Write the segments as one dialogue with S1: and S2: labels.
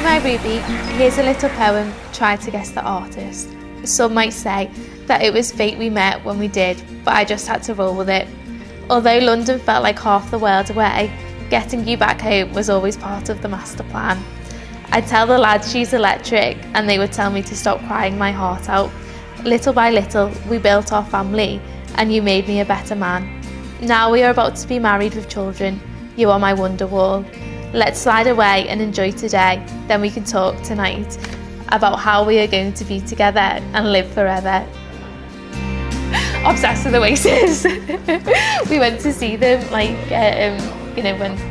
S1: my Ruby, here's a little poem, try to guess the artist. Some might say that it was fate we met when we did, but I just had to roll with it. Although London felt like half the world away, getting you back home was always part of the master plan. I'd tell the lads she's electric, and they would tell me to stop crying my heart out. Little by little, we built our family, and you made me a better man. Now we are about to be married with children. You are my wonder wall. Let's slide away and enjoy today, then we can talk tonight about how we are going to be together and live forever. Obsessed with Oasis. We went to see them when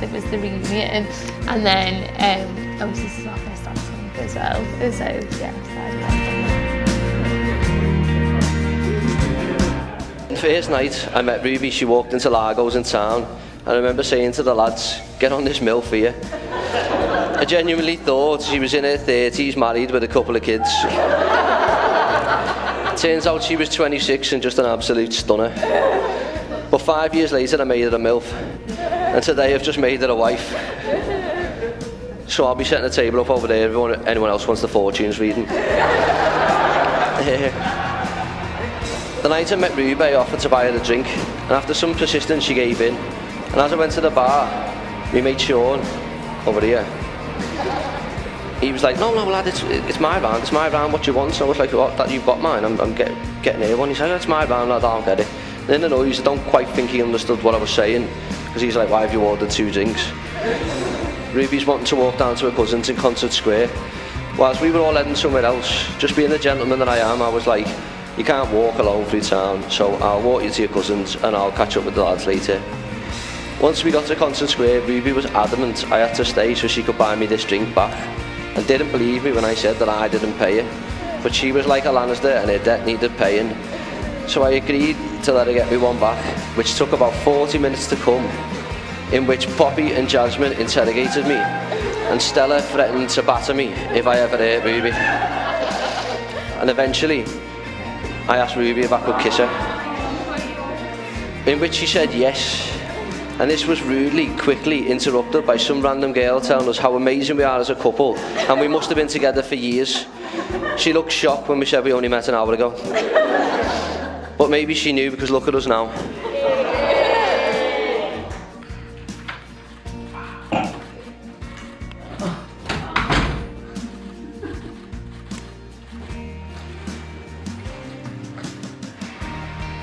S1: it was the reunion, and then Oasis is our first dance song as well. So yeah,
S2: The first night I met Ruby, she walked into Largo's in town. I remember saying to the lads, get on this MILF here. I genuinely thought she was in her 30s, married with a couple of kids. Turns out she was 26 and just an absolute stunner. But 5 years later I made her a MILF, and today I've just made her a wife. So I'll be setting the table up over there if anyone else wants the fortunes reading. The night I met Ruby, I offered to buy her a drink, and after some persistence she gave in. And as I went to the bar, we made Sean, over here, he was like, no lad, it's my round, what do you want? So I was like, what, that you've got mine, I'm getting here one. He's like, it's my round, lad, I'll get it. And in the noise, I don't quite think he understood what I was saying, because he's like, why have you ordered 2 drinks? Ruby's wanting to walk down to her cousin's in Concert Square. Whilst we were all heading somewhere else, just being the gentleman that I am, I was like, you can't walk alone through town, so I'll walk you to your cousin's and I'll catch up with the lads later. Once we got to Concert Square, Ruby was adamant I had to stay so she could buy me this drink back, and didn't believe me when I said that I didn't pay her. But she was like a Lannister and her debt needed paying. So I agreed to let her get me one back, which took about 40 minutes to come, in which Poppy and Jasmine interrogated me, and Stella threatened to batter me if I ever hurt Ruby. And eventually, I asked Ruby if I could kiss her, in which she said yes. And this was rudely, quickly interrupted by some random girl telling us how amazing we are as a couple, and we must have been together for years. She looked shocked when we said we only met an hour ago. But maybe she knew, because look at us now.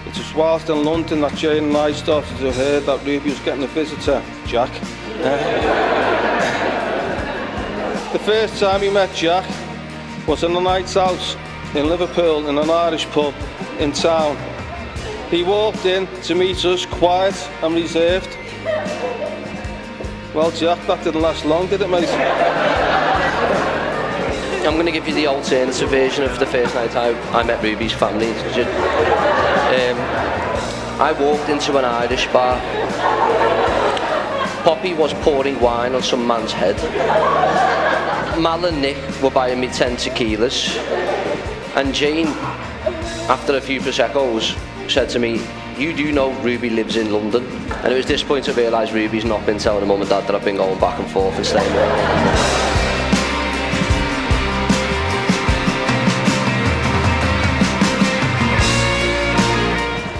S3: It was whilst in London that Jane and I started to hear that Ruby was getting a visitor, Jack. The first time we met Jack was on a night out in Liverpool in an Irish pub in town. He walked in to meet us, quiet and reserved. Well, Jack, that didn't last long, did it, mate?
S2: I'm going to give you the alternative version of the first night I met Ruby's family. I walked into an Irish bar. Poppy was pouring wine on some man's head. Mal and Nick were buying me 10 tequilas. And Jane, after a few Prosecco's, said to me, you do know Ruby lives in London. And it was this point I realised Ruby's not been telling her mum and dad that I've been going back and forth and staying with her.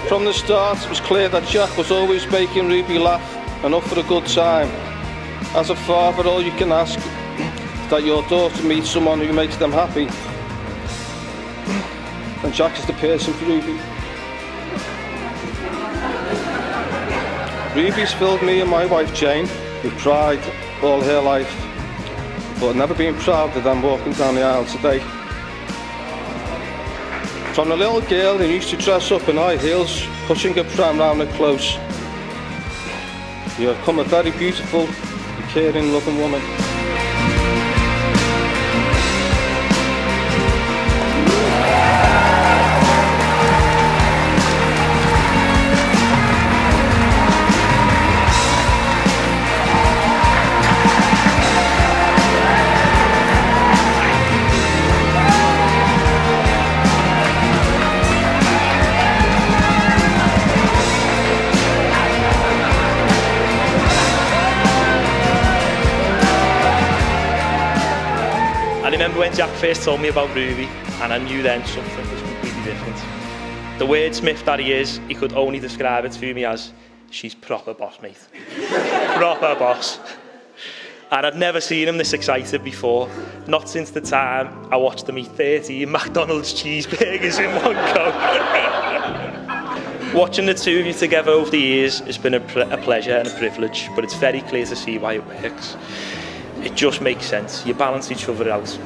S3: From the start, it was clear that Jack was always making Ruby laugh and up for a good time. As a father, all you can ask is that your daughter meets someone who makes them happy. And Jack is the person for Ruby. Ruby's filled me and my wife Jane with pride all her life, but I've never been prouder than walking down the aisle today. From a little girl who used to dress up in high heels, pushing her pram round her close, you have become a very beautiful, caring, loving woman.
S4: I remember when Jack first told me about Ruby, and I knew then something was completely different. The wordsmith that he is, he could only describe it to me as, she's proper boss, mate. Proper boss. And I'd never seen him this excited before, not since the time I watched him eat 13 McDonald's cheeseburgers in one go. Watching the two of you together over the years has been a pleasure and a privilege, but it's very clear to see why it works. It just makes sense. You balance each other out.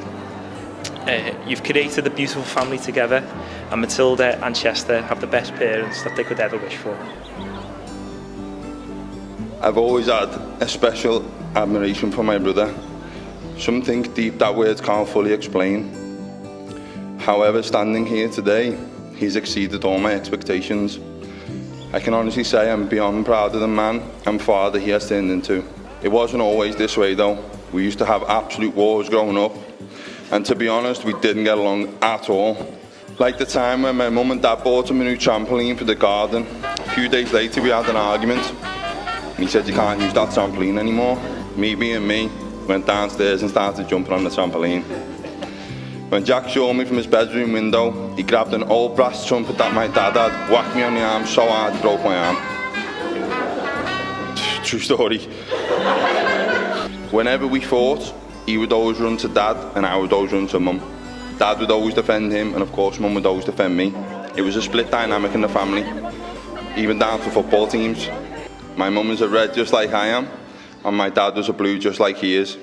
S4: You've created a beautiful family together, and Matilda and Chester have the best parents that they could ever wish for.
S3: I've always had a special admiration for my brother. Something deep that words can't fully explain. However, standing here today, he's exceeded all my expectations. I can honestly say I'm beyond proud of the man and father he has turned into. It wasn't always this way though. We used to have absolute wars growing up, and to be honest, we didn't get along at all. Like the time when my mum and dad bought him a new trampoline for the garden. A few days later we had an argument. And he said, you can't use that trampoline anymore. Me being me, went downstairs and started jumping on the trampoline. When Jack saw me from his bedroom window, he grabbed an old brass trumpet that my dad had, whacked me on the arm so hard he broke my arm. True story. Whenever we fought, he would always run to dad and I would always run to mum. Dad would always defend him and of course mum would always defend me. It was a split dynamic in the family, even down to football teams. My mum is a red just like I am, and my dad was a blue just like he is.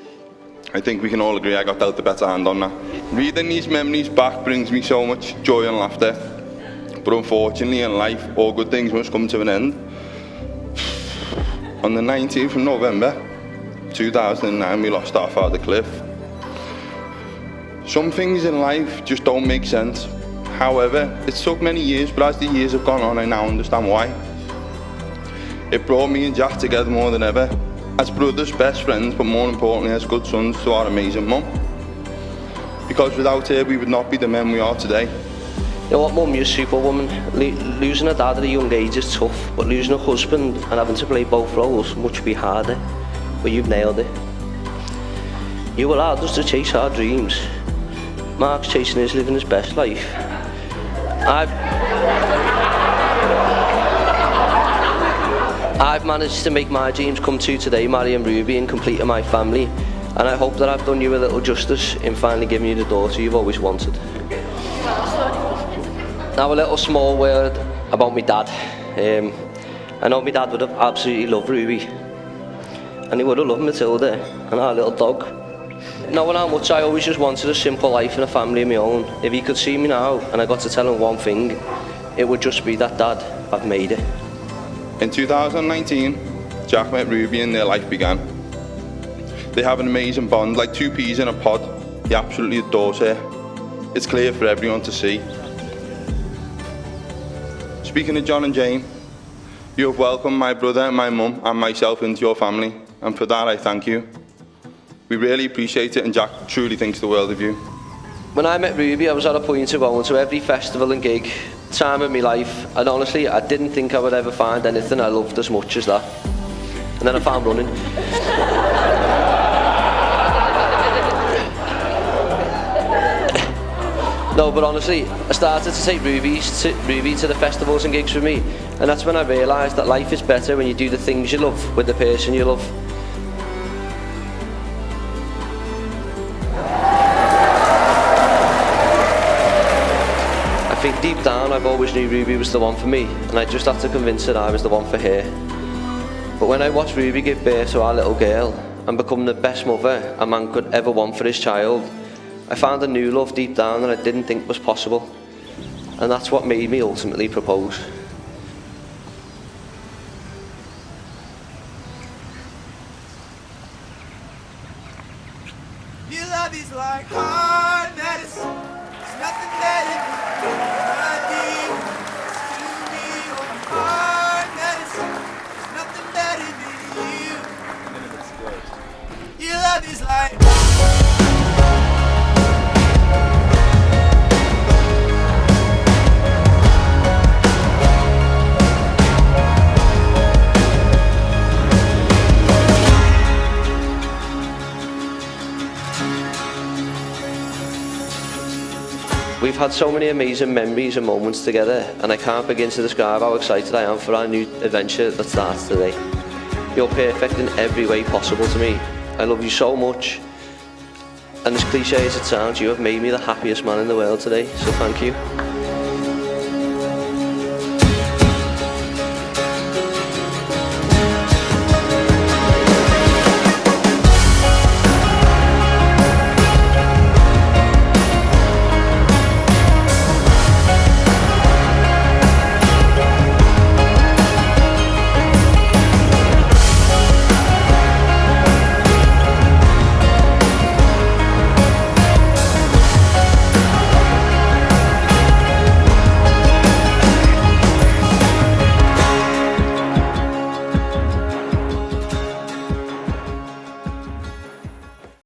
S3: I think we can all agree I got dealt a better hand on that. Reading these memories back brings me so much joy and laughter. But unfortunately in life, all good things must come to an end. On the 19th of November 2009, we lost our father Cliff. Some things in life just don't make sense. However, it took many years, but as the years have gone on, I now understand why. It brought me and Jack together more than ever, as brothers, best friends, but more importantly as good sons to our amazing mum. Because without her we would not be the men we are today.
S2: You know what, Mum, you're a superwoman. Losing a dad at a young age is tough, but losing a husband and having to play both roles much be harder. But you've nailed it. You allowed us to chase our dreams. Mark's chasing his, living his best life. I've managed to make my dreams come true today, marrying Ruby and completing my family, and I hope that I've done you a little justice in finally giving you the daughter you've always wanted. Now a little small word about my dad. I know my dad would have absolutely loved Ruby, and he would have loved Matilda and our little dog. Knowing how much I always just wanted a simple life and a family of my own, if he could see me now and I got to tell him one thing, it would just be that, Dad, I've made it.
S3: In 2019, Jack met Ruby and their life began. They have an amazing bond, like two peas in a pod. He absolutely adores her. It's clear for everyone to see. Speaking of John and Jane, you have welcomed my brother, my mum and myself into your family, and for that I thank you. We really appreciate it and Jack truly thinks the world of you.
S2: When I met Ruby, I was at a point of going to every festival and gig, time of my life, and honestly, I didn't think I would ever find anything I loved as much as that. And then I found running. No, but honestly, I started to take Ruby to the festivals and gigs with me, and that's when I realised that life is better when you do the things you love with the person you love. I think deep down I've always knew Ruby was the one for me, and I just had to convince her I was the one for her. But when I watched Ruby give birth to our little girl and become the best mother a man could ever want for his child, I found a new love deep down that I didn't think was possible, and that's what made me ultimately propose.
S5: Your love is like hard medicine. There's nothing better than honey. To me, oh, hard medicine. There's nothing better than you. Your love is like.
S2: We've had so many amazing memories and moments together, and I can't begin to describe how excited I am for our new adventure that starts today. You're perfect in every way possible to me. I love you so much, and as cliche as it sounds, you have made me the happiest man in the world today, so thank you.